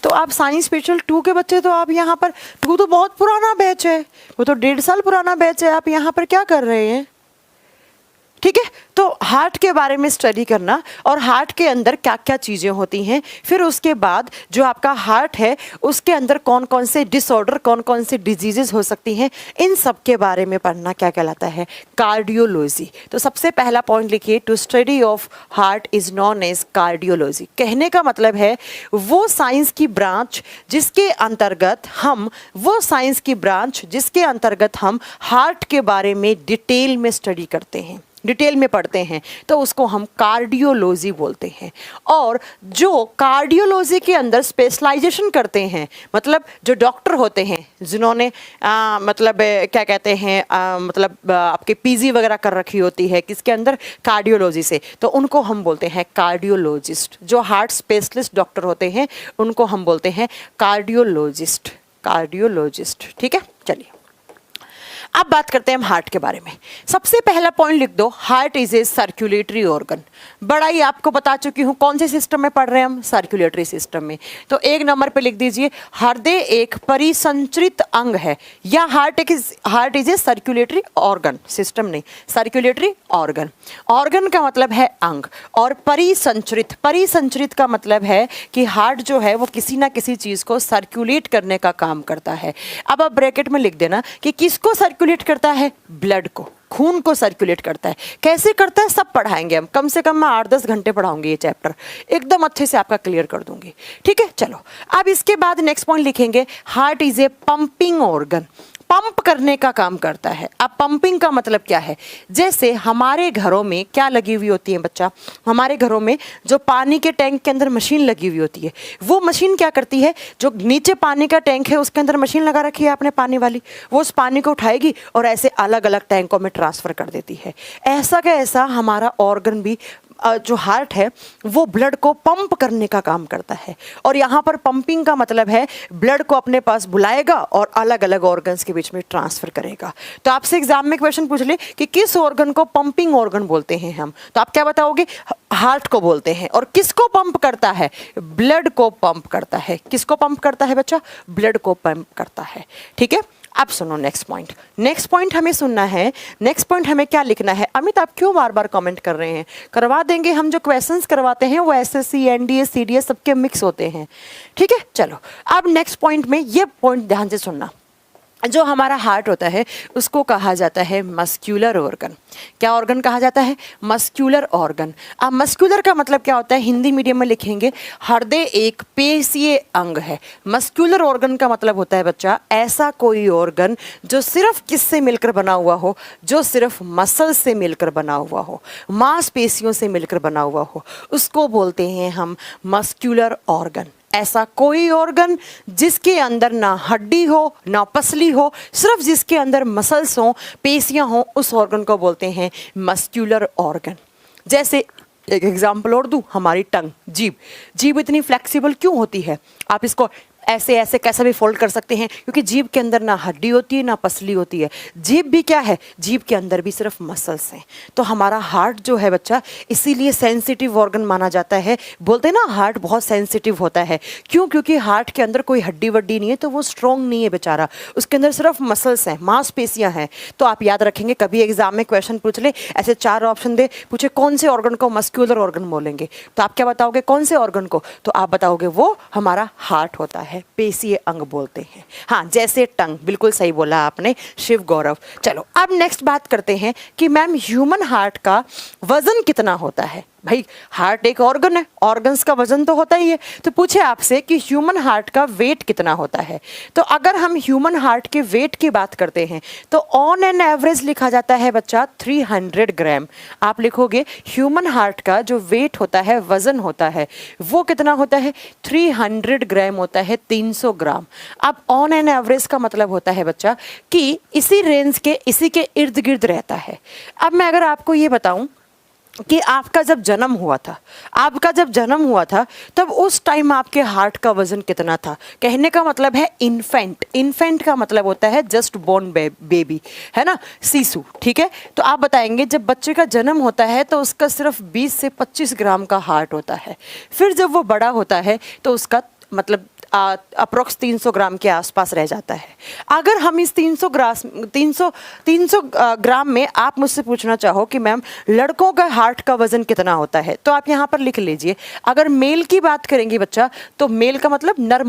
तो आप science special 2 के बच्चे, तो आप यहाँ पर 2 तो बहुत पुराना बैच है, वो तो 1.5 साल पुराना बैच है, आप यहाँ पर क्या कर रहे हैं? ठीक है, तो हार्ट के बारे में स्टडी करना और हार्ट के अंदर क्या क्या चीज़ें होती हैं, फिर उसके बाद जो आपका हार्ट है उसके अंदर कौन कौन से डिसऑर्डर, कौन कौन से डिजीजेस हो सकती हैं, इन सब के बारे में पढ़ना क्या कहलाता है? कार्डियोलॉजी। तो सबसे पहला पॉइंट लिखिए, to study of heart is known as cardiology. कहने का मतलब है वो साइंस की ब्रांच जिसके अंतर्गत हम हार्ट के बारे में डिटेल में स्टडी करते हैं, डिटेल में पढ़ते हैं, तो उसको हम कार्डियोलॉजी बोलते हैं। और जो कार्डियोलॉजी के अंदर स्पेशलाइजेशन करते हैं, मतलब जो डॉक्टर होते हैं जिन्होंने क्या कहते हैं आपके पीजी वगैरह कर रखी होती है किसके अंदर? कार्डियोलॉजी से, तो उनको हम बोलते हैं कार्डियोलॉजिस्ट। जो हार्ट स्पेशलिस्ट डॉक्टर होते हैं उनको हम बोलते हैं कार्डियोलॉजिस्ट। ठीक है, चलिए अब बात करते हैं हम हार्ट के बारे में। सबसे पहला पॉइंट लिख दो, heart is a circulatory organ. बड़ा ही आपको बता चुकी हूं, कौन से सिस्टम में पढ़ रहे हैं हम? सर्कुलेटरी सिस्टम में। तो 1 नंबर पे लिख दीजिए, हृदय एक परिसंचरित अंग है, या heart is a circulatory organ, system नहीं, सर्कुलेटरी ऑर्गन। ऑर्गन का मतलब है अंग, और परिसंचरित का मतलब है कि हार्ट जो है वो किसी ना किसी चीज को सर्कुलेट करने का काम करता है। अब आप ब्रैकेट में लिख देना कि किसको सर्कुलेट करता है? ब्लड को, खून को सर्कुलेट करता है। कैसे करता है सब पढ़ाएंगे हम, कम से कम मैं 8-10 घंटे पढ़ाऊंगी, ये चैप्टर एकदम अच्छे से आपका क्लियर कर दूंगी। ठीक है, चलो अब इसके बाद नेक्स्ट पॉइंट लिखेंगे, heart is a pumping organ. Pump करने का काम करता है। अब पंपिंग का मतलब क्या है? जैसे हमारे घरों में क्या लगी हुई होती है बच्चा? हमारे घरों में जो पानी के टैंक के अंदर मशीन लगी हुई होती है, वो मशीन क्या करती है? जो नीचे पानी का टैंक है उसके अंदर मशीन लगा रखी है आपने पानी वाली, वो उस पानी को उठाएगी और ऐसे अलग अलग टैंकों में ट्रांसफर कर देती है। ऐसा का ऐसा हमारा ऑर्गन भी, जो हार्ट है वो ब्लड को पंप करने का काम करता है। और यहाँ पर पंपिंग का मतलब है ब्लड को अपने पास बुलाएगा और अलग अलग ऑर्गन्स के बीच में ट्रांसफर करेगा। तो आपसे एग्जाम में क्वेश्चन पूछ ले कि किस ऑर्गन को पंपिंग ऑर्गन बोलते हैं हम, तो आप क्या बताओगे? हार्ट को बोलते हैं। और किसको पंप करता है? ब्लड को पंप करता है। किसको पंप करता है बच्चा? ब्लड को पंप करता है। ठीक है, अब सुनो नेक्स्ट पॉइंट हमें सुनना है। नेक्स्ट पॉइंट हमें क्या लिखना है? अमित आप क्यों बार बार कमेंट कर रहे हैं? करवा देंगे, हम जो क्वेश्चंस करवाते हैं वो एसएससी, एनडीए, सीडीएस सबके मिक्स होते हैं। ठीक है, चलो अब नेक्स्ट पॉइंट में ये पॉइंट ध्यान से सुनना। जो हमारा हार्ट होता है उसको कहा जाता है मस्क्यूलर ऑर्गन। क्या ऑर्गन कहा जाता है? Muscular organ. अब मस्क्यूलर का मतलब क्या होता है? हिंदी मीडियम में लिखेंगे, हृदय एक पेशीय अंग है। मस्क्यूलर ऑर्गन का मतलब होता है बच्चा ऐसा कोई ऑर्गन जो सिर्फ किससे मिलकर बना हुआ हो? जो सिर्फ मसल से मिलकर बना हुआ हो, मांसपेशियों से मिलकर बना हुआ हो, उसको बोलते हैं हम मस्क्यूलर ऑर्गन। ऐसा कोई ऑर्गन जिसके अंदर ना हड्डी हो ना पसली हो, सिर्फ जिसके अंदर मसल्स हो, पेशियां हो, उस ऑर्गन को बोलते हैं मस्क्यूलर ऑर्गन। जैसे एक एग्जांपल और दूं, हमारी टंग, जीभ इतनी फ्लेक्सिबल क्यों होती है? आप इसको ऐसे ऐसे कैसे भी फोल्ड कर सकते हैं, क्योंकि जीभ के अंदर ना हड्डी होती है ना पसली होती है। जीभ भी क्या है? जीभ के अंदर भी सिर्फ मसल्स हैं। तो हमारा हार्ट जो है बच्चा, इसीलिए सेंसिटिव ऑर्गन माना जाता है। बोलते हैं ना हार्ट बहुत सेंसिटिव होता है, क्यों? क्योंकि हार्ट के अंदर कोई हड्डी वड्डी नहीं है, तो वो स्ट्रॉन्ग नहीं है बेचारा, उसके अंदर सिर्फ मसल्स हैं, मांसपेशियां हैं। तो आप याद रखेंगे, कभी एग्जाम में क्वेश्चन पूछ ले, ऐसे 4 ऑप्शन दे, पूछे कौन से ऑर्गन को मस्क्यूलर ऑर्गन बोलेंगे, तो आप क्या बताओगे? कौन से ऑर्गन को? तो आप बताओगे वो हमारा हार्ट होता है, पेशीय अंग बोलते हैं। हाँ, जैसे टंग, बिल्कुल सही बोला आपने शिव गौरव। चलो अब नेक्स्ट बात करते हैं कि मैम ह्यूमन हार्ट का वजन कितना होता है? भाई हार्ट एक ऑर्गन है, ऑर्गन्स का वजन तो होता ही है। तो पूछे आपसे कि ह्यूमन हार्ट का वेट कितना होता है, तो अगर हम ह्यूमन हार्ट के वेट की बात करते हैं तो ऑन एन एवरेज लिखा जाता है बच्चा 300 ग्राम। आप लिखोगे ह्यूमन हार्ट का जो वेट होता है, वजन होता है, वो कितना होता है? 300 ग्राम होता है, 300 ग्राम। अब ऑन एन एवरेज का मतलब होता है बच्चा कि इसी रेंज के, इसी के इर्द गिर्द रहता है। अब मैं अगर आपको ये बताऊं कि आपका जब जन्म हुआ था तब उस टाइम आपके हार्ट का वजन कितना था? कहने का मतलब है इन्फेंट का मतलब होता है जस्ट बोर्न बेबी, है ना, शिशु। ठीक है, तो आप बताएंगे जब बच्चे का जन्म होता है तो उसका सिर्फ 20 से 25 ग्राम का हार्ट होता है। फिर जब वो बड़ा होता है तो उसका मतलब अप्रोक्स 300 ग्राम के आसपास रह जाता है। अगर हम इस 300 ग्राम में आप मुझसे पूछना चाहो कि मैम लड़कों का हार्ट का वजन कितना होता है, तो आप यहाँ पर लिख लीजिए। अगर मेल की बात करेंगे बच्चा, तो मेल का मतलब नर